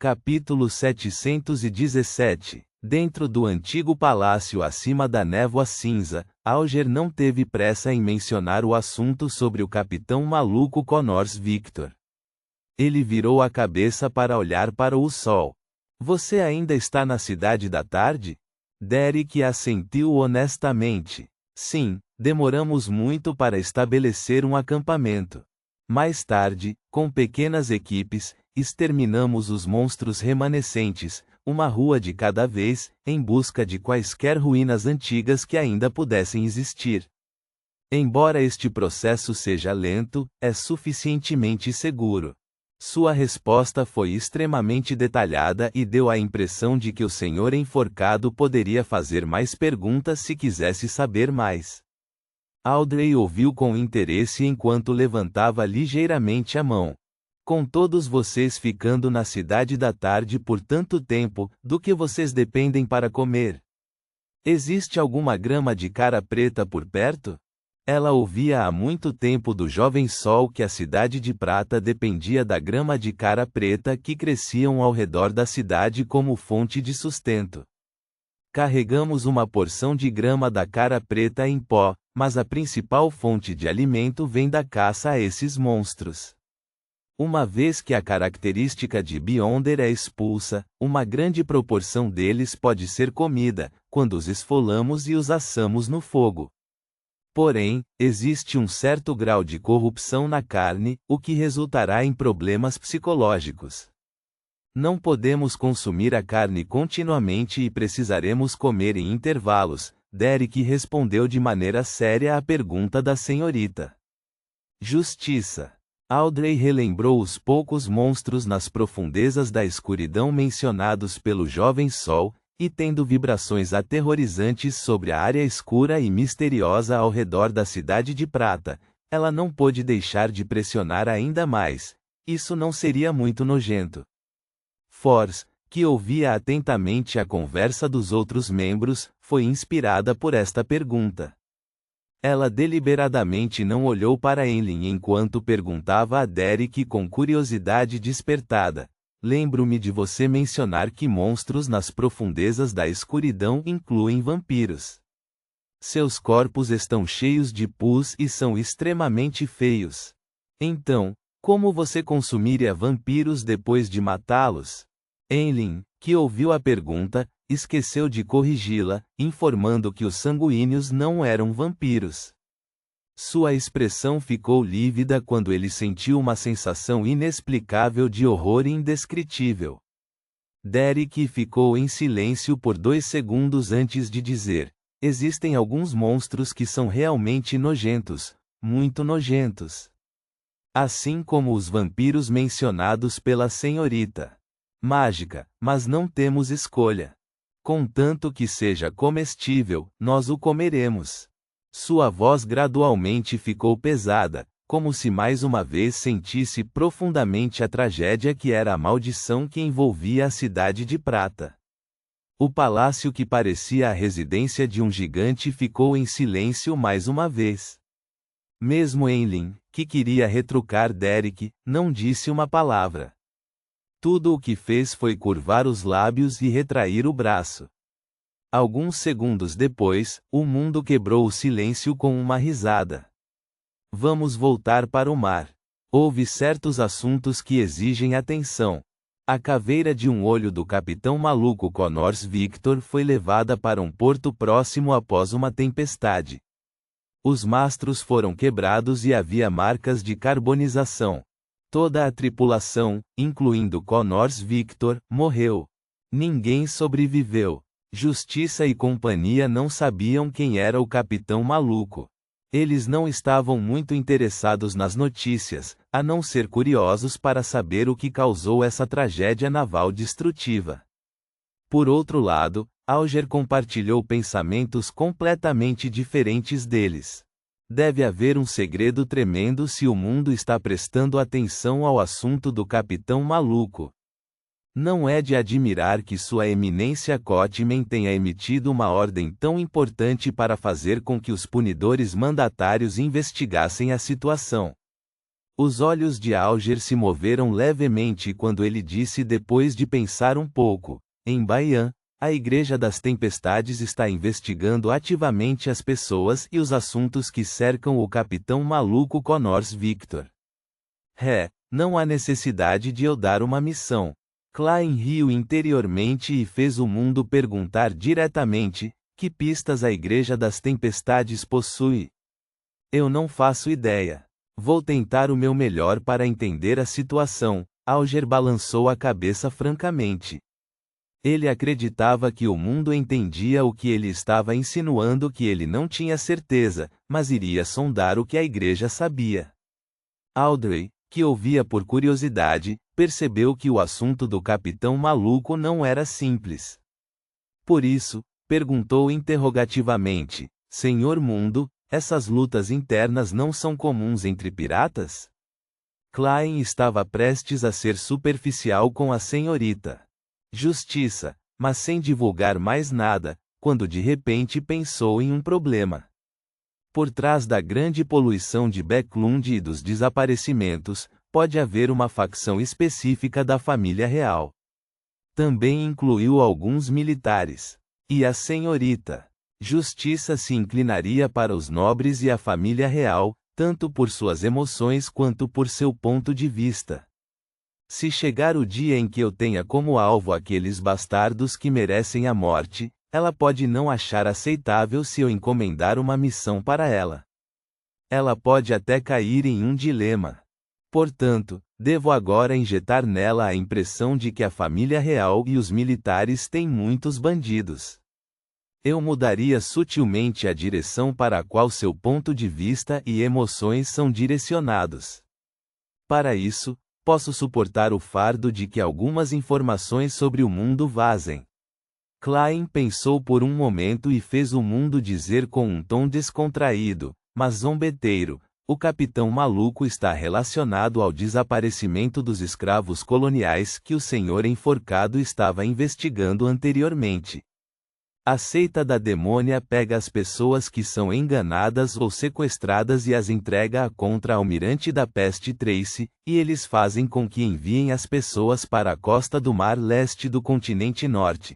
Capítulo 717. Dentro do antigo palácio acima da névoa cinza, Alger não teve pressa em mencionar o assunto sobre o capitão maluco Connors Victor. Ele virou a cabeça para olhar para o sol. Você ainda está na cidade da tarde? Derek assentiu honestamente. Sim, demoramos muito para estabelecer um acampamento. Mais tarde, com pequenas equipes, exterminamos os monstros remanescentes, uma rua de cada vez, em busca de quaisquer ruínas antigas que ainda pudessem existir. Embora este processo seja lento, é suficientemente seguro. Sua resposta foi extremamente detalhada e deu a impressão de que o senhor enforcado poderia fazer mais perguntas se quisesse saber mais. Audrey ouviu com interesse enquanto levantava ligeiramente a mão. Com todos vocês ficando na cidade da tarde por tanto tempo, do que vocês dependem para comer? Existe alguma grama de cara preta por perto? Ela ouvia há muito tempo do jovem sol que a cidade de prata dependia da grama de cara preta que cresciam ao redor da cidade como fonte de sustento. Carregamos uma porção de grama da cara preta em pó, mas a principal fonte de alimento vem da caça a esses monstros. Uma vez que a característica de Beyonder é expulsa, uma grande proporção deles pode ser comida, quando os esfolamos e os assamos no fogo. Porém, existe um certo grau de corrupção na carne, o que resultará em problemas psicológicos. Não podemos consumir a carne continuamente e precisaremos comer em intervalos, Derek respondeu de maneira séria à pergunta da senhorita. Justiça. Audrey relembrou os poucos monstros nas profundezas da escuridão mencionados pelo jovem sol, e tendo vibrações aterrorizantes sobre a área escura e misteriosa ao redor da cidade de prata, ela não pôde deixar de pressionar ainda mais. Isso não seria muito nojento. Force, que ouvia atentamente a conversa dos outros membros, foi inspirada por esta pergunta. Ela deliberadamente não olhou para Enlin enquanto perguntava a Derek com curiosidade despertada. Lembro-me de você mencionar que monstros nas profundezas da escuridão incluem vampiros. Seus corpos estão cheios de pus e são extremamente feios. Então, como você consumiria vampiros depois de matá-los? Enlin, que ouviu a pergunta, esqueceu de corrigi-la, informando que os sanguíneos não eram vampiros. Sua expressão ficou lívida quando ele sentiu uma sensação inexplicável de horror indescritível. Derek ficou em silêncio por 2 segundos antes de dizer: existem alguns monstros que são realmente nojentos, muito nojentos. Assim como os vampiros mencionados pela senhorita. Mágica, mas não temos escolha. Contanto que seja comestível, nós o comeremos. Sua voz gradualmente ficou pesada, como se mais uma vez sentisse profundamente a tragédia que era a maldição que envolvia a cidade de prata. O palácio que parecia a residência de um gigante ficou em silêncio mais uma vez. Mesmo Enlin, que queria retrucar Derek, não disse uma palavra. Tudo o que fez foi curvar os lábios e retrair o braço. Alguns segundos depois, o mundo quebrou o silêncio com uma risada. Vamos voltar para o mar. Houve certos assuntos que exigem atenção. A caveira de um olho do capitão maluco Connors Victor foi levada para um porto próximo após uma tempestade. Os mastros foram quebrados e havia marcas de carbonização. Toda a tripulação, incluindo Connors Victor, morreu. Ninguém sobreviveu. Justiça e companhia não sabiam quem era o capitão maluco. Eles não estavam muito interessados nas notícias, a não ser curiosos para saber o que causou essa tragédia naval destrutiva. Por outro lado, Alger compartilhou pensamentos completamente diferentes deles. Deve haver um segredo tremendo se o mundo está prestando atenção ao assunto do capitão maluco. Não é de admirar que Sua Eminência Cotman tenha emitido uma ordem tão importante para fazer com que os punidores mandatários investigassem a situação. Os olhos de Alger se moveram levemente quando ele disse depois de pensar um pouco: em Bayan, a Igreja das Tempestades está investigando ativamente as pessoas e os assuntos que cercam o Capitão Maluco Connors Victor. Não há necessidade de eu dar uma missão. Klein riu interiormente e fez o mundo perguntar diretamente: que pistas a Igreja das Tempestades possui? Eu não faço ideia. Vou tentar o meu melhor para entender a situação. Alger balançou a cabeça francamente. Ele acreditava que o mundo entendia o que ele estava insinuando, que ele não tinha certeza, mas iria sondar o que a Igreja sabia. Audrey, que ouvia por curiosidade, percebeu que o assunto do Capitão Maluco não era simples. Por isso, perguntou interrogativamente: Senhor Mundo, essas lutas internas não são comuns entre piratas? Klein estava prestes a ser superficial com a senhorita Justiça, mas sem divulgar mais nada, quando de repente pensou em um problema. Por trás da grande poluição de Backlund e dos desaparecimentos, pode haver uma facção específica da família real. Também incluiu alguns militares. E a senhorita Justiça se inclinaria para os nobres e a família real, tanto por suas emoções quanto por seu ponto de vista. Se chegar o dia em que eu tenha como alvo aqueles bastardos que merecem a morte, ela pode não achar aceitável se eu encomendar uma missão para ela. Ela pode até cair em um dilema. Portanto, devo agora injetar nela a impressão de que a família real e os militares têm muitos bandidos. Eu mudaria sutilmente a direção para a qual seu ponto de vista e emoções são direcionados. Para isso, posso suportar o fardo de que algumas informações sobre o mundo vazem. Klein pensou por um momento e fez o mundo dizer com um tom descontraído, mas zombeteiro: o Capitão Maluco está relacionado ao desaparecimento dos escravos coloniais que o senhor enforcado estava investigando anteriormente. A seita da demônia pega as pessoas que são enganadas ou sequestradas e as entrega à contra-almirante da peste Tracy, e eles fazem com que enviem as pessoas para a costa do mar leste do continente norte.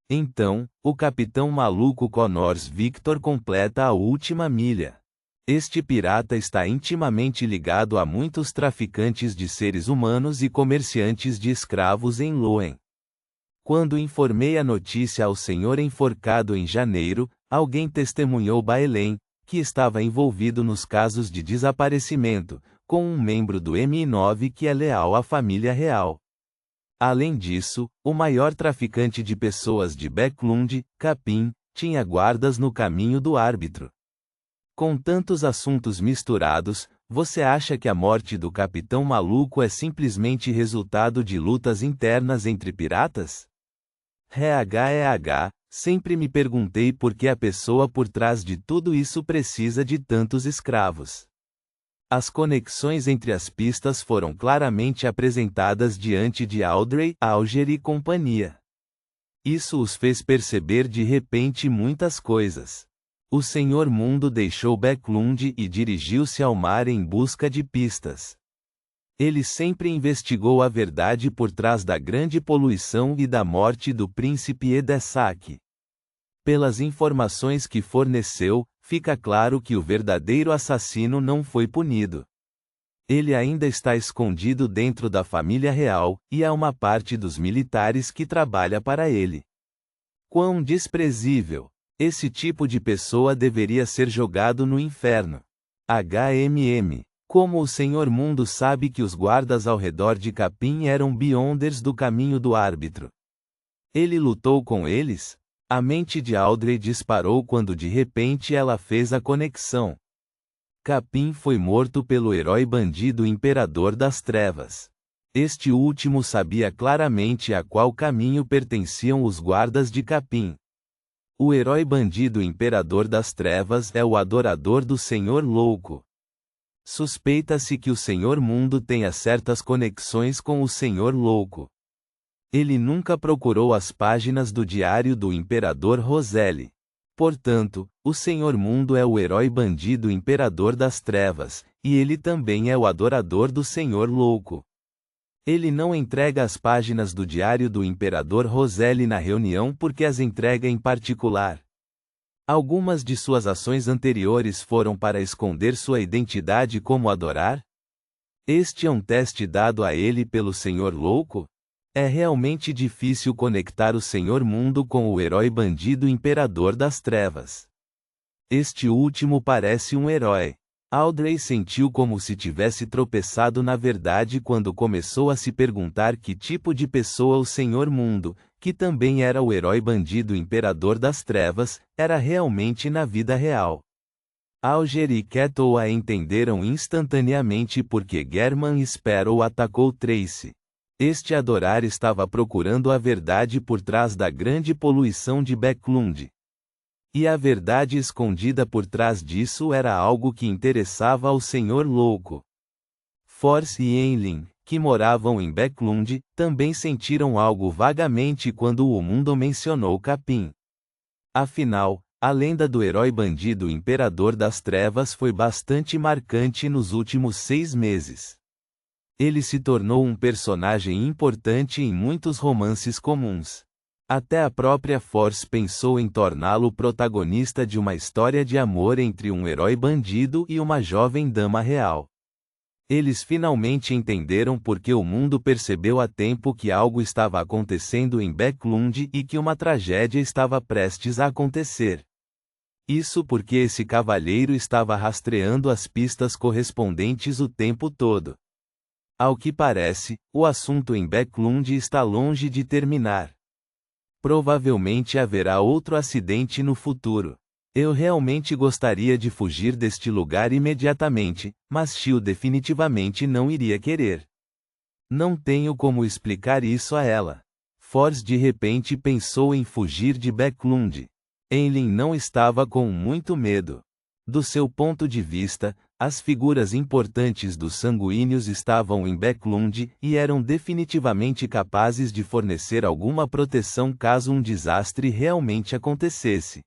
Então, o Capitão Maluco Connors Victor completa a última milha. Este pirata está intimamente ligado a muitos traficantes de seres humanos e comerciantes de escravos em Loen. Quando informei a notícia ao senhor enforcado em janeiro, alguém testemunhou Baelen, que estava envolvido nos casos de desaparecimento, com um membro do MI9 que é leal à família real. Além disso, o maior traficante de pessoas de Backlund, Capim, tinha guardas no caminho do árbitro. Com tantos assuntos misturados, você acha que a morte do Capitão Maluco é simplesmente resultado de lutas internas entre piratas? Sempre me perguntei por que a pessoa por trás de tudo isso precisa de tantos escravos. As conexões entre as pistas foram claramente apresentadas diante de Audrey, Alger e companhia. Isso os fez perceber de repente muitas coisas. O Senhor Mundo deixou Backlund e dirigiu-se ao mar em busca de pistas. Ele sempre investigou a verdade por trás da grande poluição e da morte do príncipe Edesak. Pelas informações que forneceu, fica claro que o verdadeiro assassino não foi punido. Ele ainda está escondido dentro da família real, e há uma parte dos militares que trabalha para ele. Quão desprezível! Esse tipo de pessoa deveria ser jogado no inferno. Como o Senhor Mundo sabe que os guardas ao redor de Capim eram Beyonders do caminho do árbitro? Ele lutou com eles? A mente de Audrey disparou quando de repente ela fez a conexão. Capim foi morto pelo herói bandido Imperador das Trevas. Este último sabia claramente a qual caminho pertenciam os guardas de Capim. O herói bandido Imperador das Trevas é o adorador do Senhor Louco. Suspeita-se que o Senhor Mundo tenha certas conexões com o Senhor Louco. Ele nunca procurou as páginas do diário do Imperador Roselle. Portanto, o Senhor Mundo é o herói bandido imperador das trevas, e ele também é o adorador do Senhor Louco. Ele não entrega as páginas do diário do imperador Roselli na reunião porque as entrega em particular. Algumas de suas ações anteriores foram para esconder sua identidade como adorar? Este é um teste dado a ele pelo Senhor Louco? É realmente difícil conectar o Senhor Mundo com o herói bandido imperador das trevas. Este último parece um herói. Audrey sentiu como se tivesse tropeçado na verdade quando começou a se perguntar que tipo de pessoa o Senhor Mundo, que também era o herói bandido imperador das trevas, era realmente na vida real. Alger e Keto a entenderam instantaneamente porque German Sparrow atacou Tracy. Este adorar estava procurando a verdade por trás da grande poluição de Becklund. E a verdade escondida por trás disso era algo que interessava ao Senhor Louco. Force e Enlin, que moravam em Becklund, também sentiram algo vagamente quando o mundo mencionou Capim. Afinal, a lenda do herói bandido imperador das trevas foi bastante marcante nos últimos 6 meses. Ele se tornou um personagem importante em muitos romances comuns. Até a própria Force pensou em torná-lo protagonista de uma história de amor entre um herói bandido e uma jovem dama real. Eles finalmente entenderam porque o mundo percebeu a tempo que algo estava acontecendo em Becklund e que uma tragédia estava prestes a acontecer. Isso porque esse cavalheiro estava rastreando as pistas correspondentes o tempo todo. Ao que parece, o assunto em Becklund está longe de terminar. Provavelmente haverá outro acidente no futuro. Eu realmente gostaria de fugir deste lugar imediatamente, mas Shio definitivamente não iria querer. Não tenho como explicar isso a ela. Force de repente pensou em fugir de Becklund. Enlin não estava com muito medo. Do seu ponto de vista, as figuras importantes dos sanguíneos estavam em Becklund e eram definitivamente capazes de fornecer alguma proteção caso um desastre realmente acontecesse.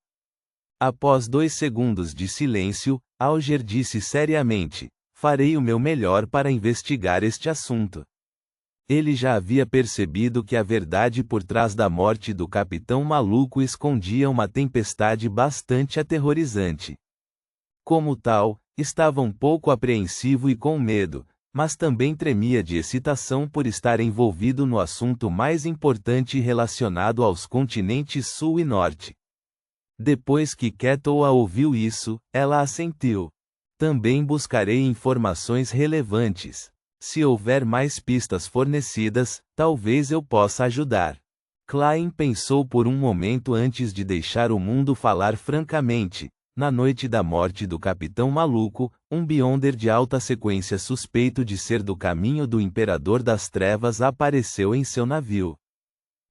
Após 2 segundos de silêncio, Alger disse seriamente: farei o meu melhor para investigar este assunto. Ele já havia percebido que a verdade por trás da morte do Capitão Maluco escondia uma tempestade bastante aterrorizante. Como tal, estava um pouco apreensivo e com medo, mas também tremia de excitação por estar envolvido no assunto mais importante relacionado aos continentes Sul e Norte. Depois que Keto a ouviu isso, ela assentiu. Também buscarei informações relevantes. Se houver mais pistas fornecidas, talvez eu possa ajudar. Klein pensou por um momento antes de deixar o mundo falar francamente. Na noite da morte do Capitão Maluco, um Beyonder de alta sequência suspeito de ser do caminho do Imperador das Trevas apareceu em seu navio.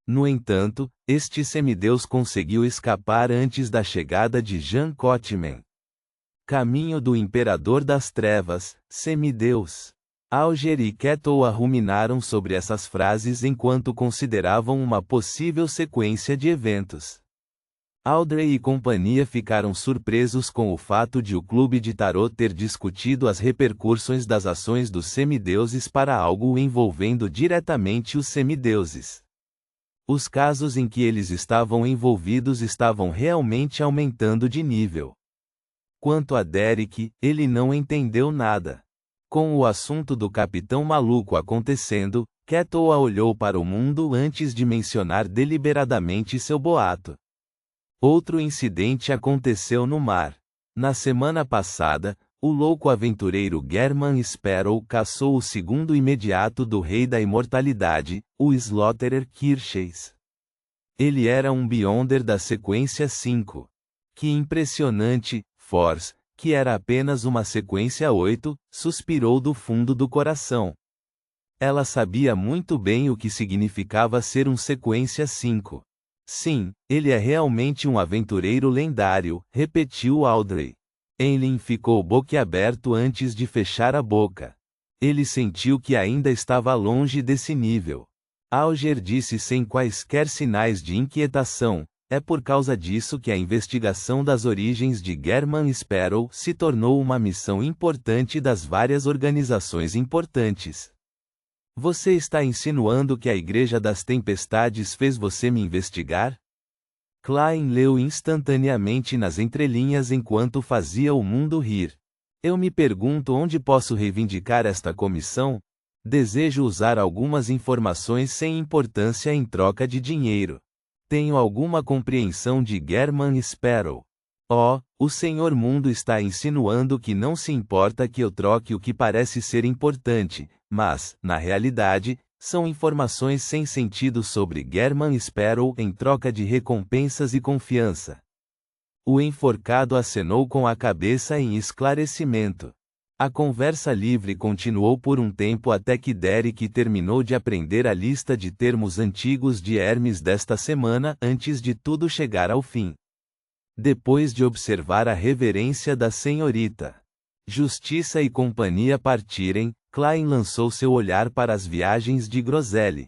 No entanto, este semideus conseguiu escapar antes da chegada de Jean Cotman. Caminho do Imperador das Trevas, semideus. Alger e Keto ruminaram sobre essas frases enquanto consideravam uma possível sequência de eventos. Audrey e companhia ficaram surpresos com o fato de o clube de tarot ter discutido as repercussões das ações dos semideuses para algo envolvendo diretamente os semideuses. Os casos em que eles estavam envolvidos estavam realmente aumentando de nível. Quanto a Derek, ele não entendeu nada. Com o assunto do Capitão Maluco acontecendo, Keto olhou para o mundo antes de mencionar deliberadamente seu boato. Outro incidente aconteceu no mar. Na semana passada, o louco aventureiro German Sparrow caçou o segundo imediato do Rei da Imortalidade, o Slaughterer Kirches. Ele era um Beyonder da sequência 5. Que impressionante, Force, que era apenas uma sequência 8, suspirou do fundo do coração. Ela sabia muito bem o que significava ser um sequência 5. Sim, ele é realmente um aventureiro lendário, repetiu Audrey. Enlin ficou boquiaberto antes de fechar a boca. Ele sentiu que ainda estava longe desse nível. Alger disse sem quaisquer sinais de inquietação: É por causa disso que a investigação das origens de German Sparrow se tornou uma missão importante das várias organizações importantes. Você está insinuando que a Igreja das Tempestades fez você me investigar? Klein leu instantaneamente nas entrelinhas enquanto fazia o mundo rir. Eu me pergunto onde posso reivindicar esta comissão? Desejo usar algumas informações sem importância em troca de dinheiro. Tenho alguma compreensão de German Sparrow. Oh, o Senhor Mundo está insinuando que não se importa que eu troque o que parece ser importante, mas, na realidade, são informações sem sentido sobre German Sparrow em troca de recompensas e confiança. O enforcado acenou com a cabeça em esclarecimento. A conversa livre continuou por um tempo até que Derek terminou de aprender a lista de termos antigos de Hermes desta semana antes de tudo chegar ao fim. Depois de observar a reverência da senhorita Justiça e companhia partirem, Klein lançou seu olhar para as viagens de Groselha.